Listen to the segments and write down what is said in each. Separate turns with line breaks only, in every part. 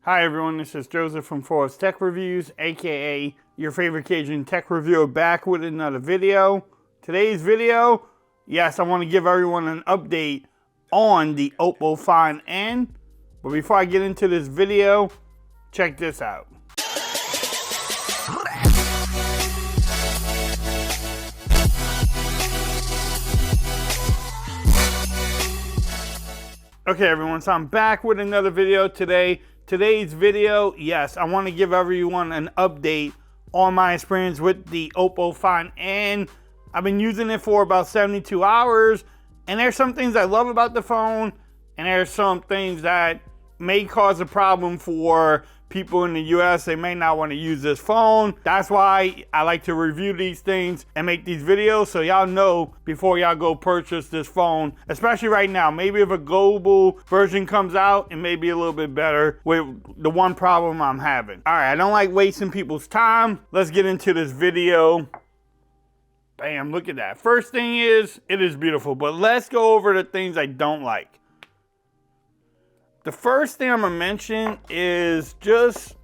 Hi everyone, this is Joseph from Forrest Tech Reviews, aka your favorite Cajun tech reviewer, back with another video. Today's video, yes, I want to give everyone an update on the OPPO FIND N. But before I get into this video, check this out. Okay everyone, so I'm back with another video today. Today's video, yes, I want to give everyone an update on my experience with the OPPO FIND N. I've been using it for about 72 hours, and there's some things I love about the phone, and there's some things that may cause a problem for people in the US. They may not want to use this phone. That's why I like to review these things and make these videos so y'all know before y'all go purchase this phone, especially right now. Maybe if a global version comes out, it may be a little bit better with the one problem I'm having. All right, I don't like wasting people's time. Let's get into this video. Bam, look at that. First thing is, it is beautiful, but let's go over the things I don't like. The first thing I'm gonna mention is just,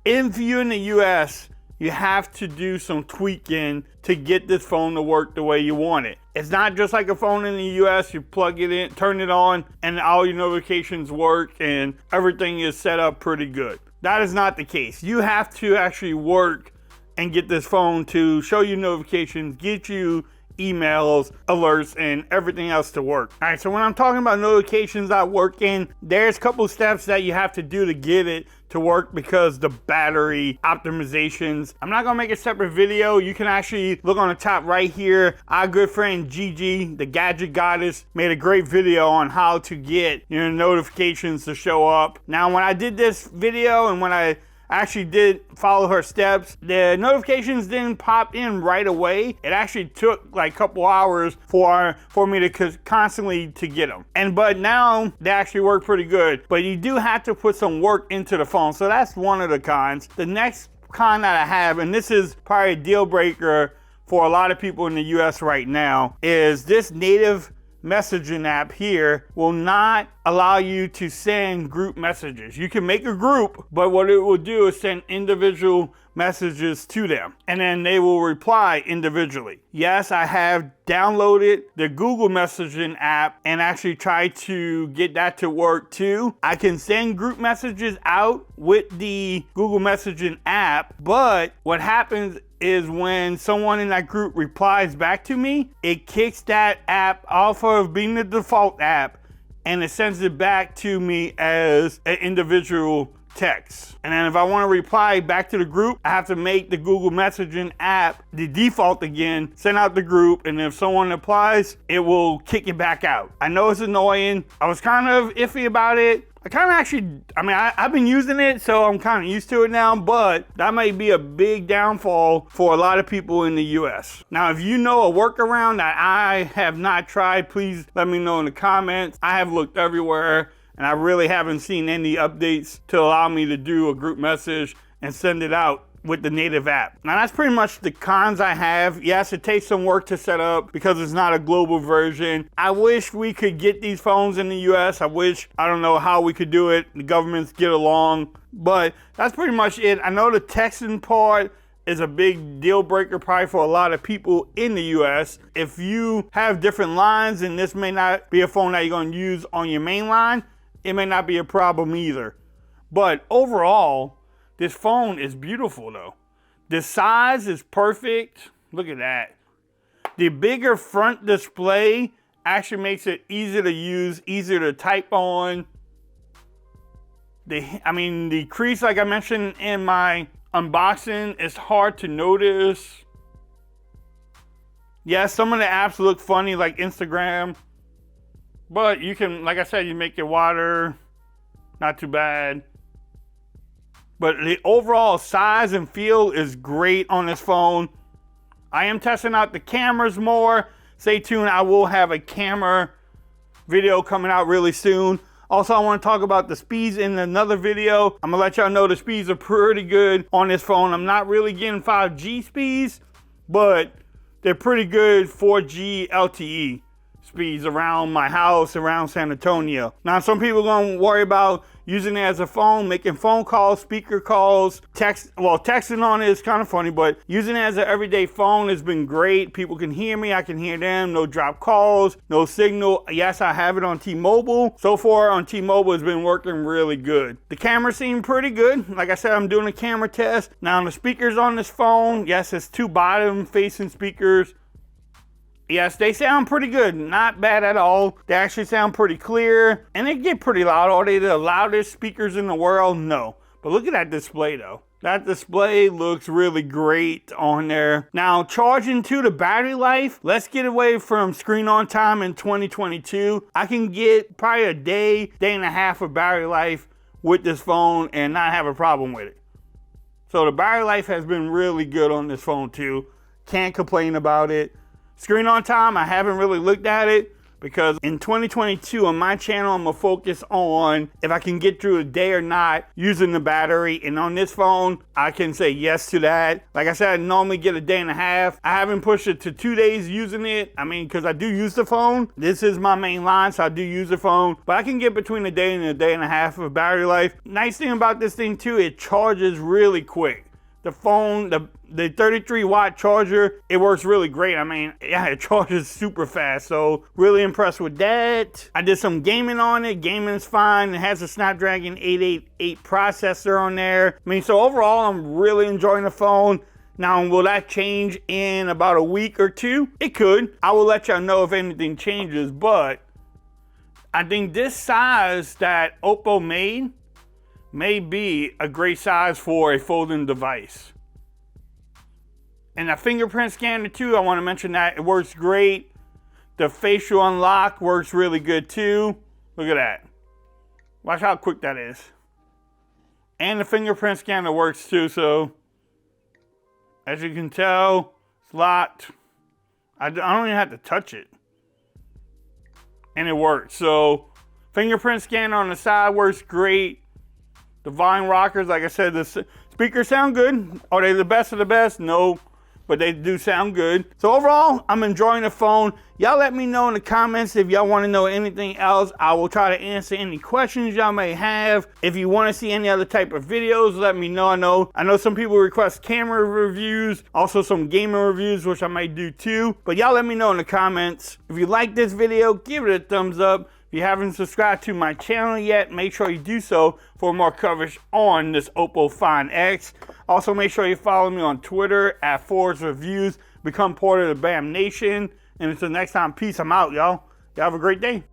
if you're in the US, you have to do some tweaking to get this phone to work the way you want it. It's not just like a phone in the US, you plug it in, turn it on, and all your notifications work and everything is set up pretty good. That is not the case. You have to actually work and get this phone to show you notifications, get you emails, alerts, and everything else to work. All right, so when I'm talking about notifications not working, there's a couple steps that you have to do to get it to work because the battery optimizations. I'm not gonna make a separate video. You can actually look on the top right here. Our good friend Gigi, the gadget goddess, made a great video on how to get your notifications to show up. Now, when I did this video and when I actually did follow her steps, the notifications didn't pop in right away. It actually took like a couple hours for me to constantly to get them. But now they actually work pretty good. But you do have to put some work into the phone. So that's one of the cons. The next con that I have, and this is probably a deal breaker for a lot of people in the US right now, is this native messaging app here will not allow you to send group messages. You can make a group, but what it will do is send individual messages to them, and then they will reply individually. Yes, I have downloaded the Google messaging app and actually tried to get that to work too. I can send group messages out with the Google messaging app, but what happens is when someone in that group replies back to me, it kicks that app off of being the default app and it sends it back to me as an individual text. And then if I want to reply back to the group, I have to make the Google messaging app the default again, send out the group, and if someone replies, it will kick it back out. I know it's annoying. I was kind of iffy about it. I've been using it, so I'm kind of used to it now, but that might be a big downfall for a lot of people in the US. Now, if you know a workaround that I have not tried, please let me know in the comments. I have looked everywhere, and I really haven't seen any updates to allow me to do a group message and send it out with the native app. Now that's pretty much the cons I have. Yes, it takes some work to set up because it's not a global version. I wish we could get these phones in the US. I don't know how we could do it. The governments get along, but that's pretty much it. I know the texting part is a big deal breaker probably for a lot of people in the US. If you have different lines and this may not be a phone that you're going to use on your main line, it may not be a problem either. But overall, this phone is beautiful though. The size is perfect. Look at that. The bigger front display actually makes it easier to use, easier to type on. The crease, like I mentioned in my unboxing, is hard to notice. Yeah, some of the apps look funny like Instagram, but you can, like I said, you make it wider, not too bad. But the overall size and feel is great on this phone. I am testing out the cameras more. Stay tuned, I will have a camera video coming out really soon. Also, I want to talk about the speeds in another video. I'm gonna let y'all know the speeds are pretty good on this phone. I'm not really getting 5G speeds, but they're pretty good 4G LTE. speeds around my house, around San Antonio. Now, some people are gonna worry about using it as a phone, making phone calls, speaker calls, text. Well, texting on it is kind of funny, but using it as an everyday phone has been great. People can hear me, I can hear them, no drop calls, no signal. Yes, I have it on T-Mobile. So far on T-Mobile, it's been working really good. The camera seemed pretty good. Like I said, I'm doing a camera test. Now, the speakers on this phone, yes, it's 2 bottom-facing speakers. Yes, they sound pretty good. Not bad at all. They actually sound pretty clear, and they get pretty loud. Are they the loudest speakers in the world? No. But look at that display, though. That display looks really great on there. Now, charging to the battery life, let's get away from screen on time in 2022. I can get probably a day and a half of battery life with this phone and not have a problem with it. So the battery life has been really good on this phone, too. Can't complain about it. Screen on time, I haven't really looked at it because in 2022 on my channel, I'm gonna focus on if I can get through a day or not using the battery. And on this phone, I can say yes to that. Like I said, I normally get a day and a half. I haven't pushed it to 2 days using it. I mean, because I do use the phone. This is my main line, so I do use the phone. But I can get between a day and a half of battery life. Nice thing about this thing too, it charges really quick. The phone, the 33 watt charger, it works really great. I mean, yeah, it charges super fast. So really impressed with that. I did some gaming on it. Gaming is fine. It has a Snapdragon 888 processor on there. I mean, so overall, I'm really enjoying the phone. Now, will that change in about a week or two? It could. I will let y'all know if anything changes, but I think this size that Oppo made may be a great size for a folding device. And the fingerprint scanner too, I want to mention that it works great. The facial unlock works really good too. Look at that. Watch how quick that is. And the fingerprint scanner works too, so as you can tell, it's locked. I don't even have to touch it. And it works. So fingerprint scanner on the side works great. The volume rockers, like I said, the speakers sound good. Are they the best of the best? No, but they do sound good. So overall, I'm enjoying the phone. Y'all let me know in the comments if y'all want to know anything else. I will try to answer any questions y'all may have. If you want to see any other type of videos, let me know. I know some people request camera reviews, also some gaming reviews, which I might do too. But y'all let me know in the comments. If you like this video, give it a thumbs up. If you haven't subscribed to my channel yet, make sure you do so for more coverage on this OPPO Find X. Also, make sure you follow me on Twitter at Forrest Reviews. Become part of the BAM Nation. And until next time, peace. I'm out, y'all. Y'all have a great day.